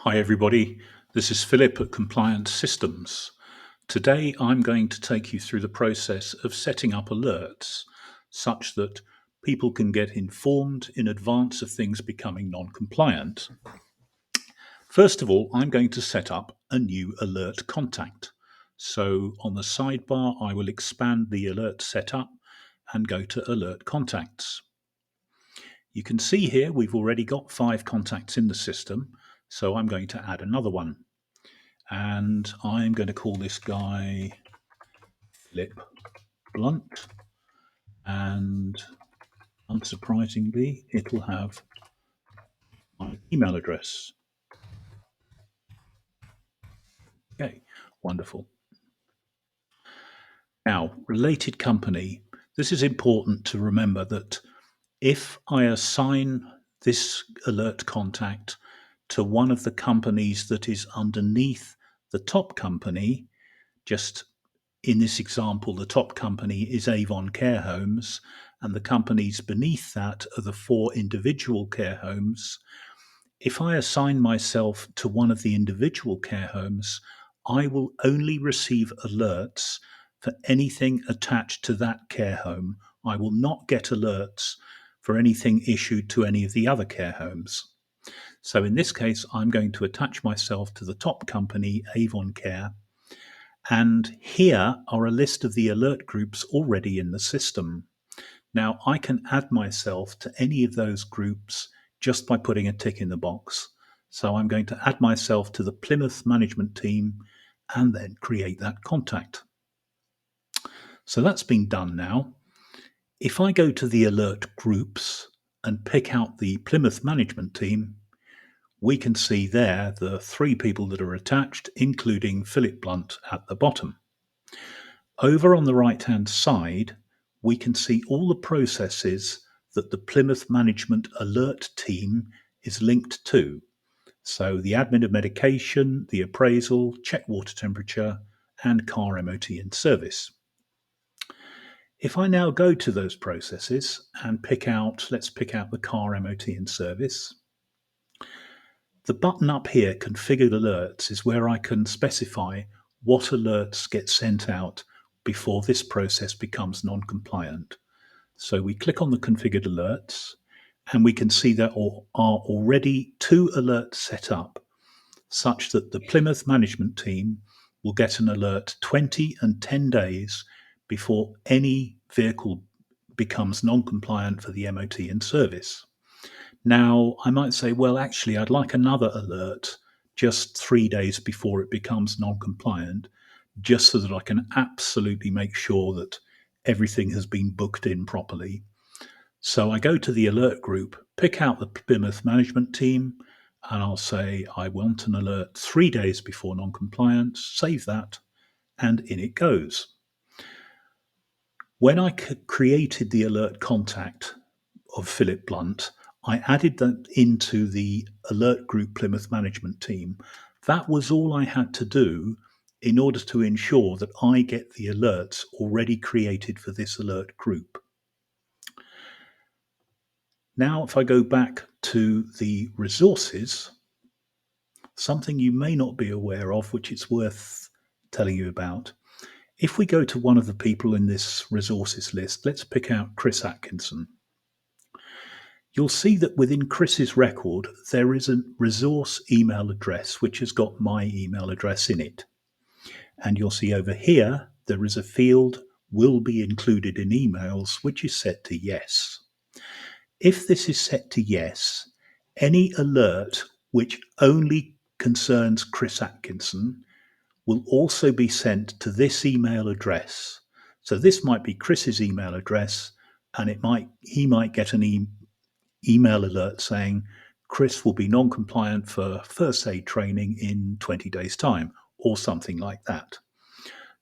Hi everybody, this is Philip at Compliance Systems. Today I'm going to take you through the process of setting up alerts such that people can get informed in advance of things becoming non-compliant. First of all, I'm going to set up a new alert contact. So on the sidebar, I will expand the alert setup and go to alert contacts. You can see here we've already got 5 contacts in the system, so I'm going to add another one. And I'm going to call this guy Philip Blunt, and unsurprisingly, it will have my email address. Okay, wonderful. Now, related company. This is important to remember that if I assign this alert contact to one of the companies that is underneath the top company, just in this example, the top company is Avon Care Homes, and the companies beneath that are the 4 individual care homes. If I assign myself to one of the individual care homes, I will only receive alerts for anything attached to that care home. I will not get alerts for anything issued to any of the other care homes. So in this case, I'm going to attach myself to the top company, Avon Care, and here are a list of the alert groups already in the system. Now, I can add myself to any of those groups just by putting a tick in the box. So I'm going to add myself to the Plymouth management team and then create that contact. So that's been done now. If I go to the alert groups and pick out the Plymouth management team, we can see there the 3 people that are attached, including Philip Blunt at the bottom. Over on the right-hand side, we can see all the processes that the Plymouth Management Alert team is linked to. So the admin of medication, the appraisal, check water temperature, and car MOT in service. If I now go to those processes and let's pick out the car MOT in service. The button up here, Configured Alerts, is where I can specify what alerts get sent out before this process becomes non-compliant. So we click on the Configured Alerts, and we can see there are already 2 alerts set up, such that the Plymouth management team will get an alert 20 and 10 days before any vehicle becomes non-compliant for the MOT in service. Now, I might say, well, actually, I'd like another alert just 3 days before it becomes non-compliant, just so that I can absolutely make sure that everything has been booked in properly. So I go to the alert group, pick out the Plymouth management team, and I'll say I want an alert 3 days before non-compliance, save that, and in it goes. When I created the alert contact of Philip Blunt, I added that into the alert group Plymouth management team. That was all I had to do in order to ensure that I get the alerts already created for this alert group. Now, if I go back to the resources, something you may not be aware of, which it's worth telling you about. If we go to one of the people in this resources list, let's pick out Chris Atkinson. You'll see that within Chris's record, there is a resource email address which has got my email address in it. And you'll see over here, there is a field will be included in emails, which is set to yes. If this is set to yes, any alert which only concerns Chris Atkinson will also be sent to this email address. So this might be Chris's email address, and he might get an email alert saying Chris will be non-compliant for first aid training in 20 days' time, or something like that.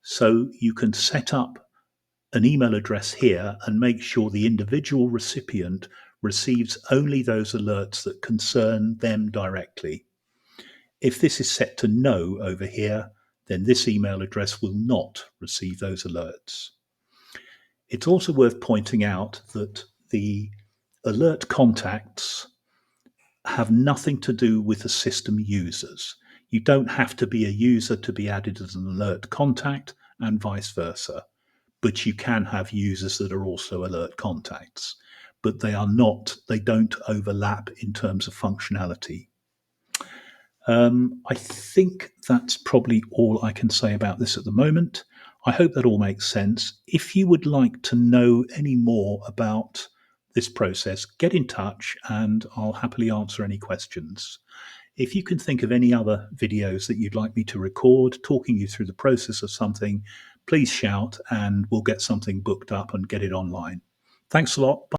So you can set up an email address here and make sure the individual recipient receives only those alerts that concern them directly. If this is set to no over here, then this email address will not receive those alerts. It's also worth pointing out that the alert contacts have nothing to do with the system users. You don't have to be a user to be added as an alert contact, and vice versa. But you can have users that are also alert contacts. But they don't overlap in terms of functionality. I think that's probably all I can say about this at the moment. I hope that all makes sense. If you would like to know any more about this process, get in touch and I'll happily answer any questions. If you can think of any other videos that you'd like me to record, talking you through the process of something, please shout and we'll get something booked up and get it online. Thanks a lot. Bye.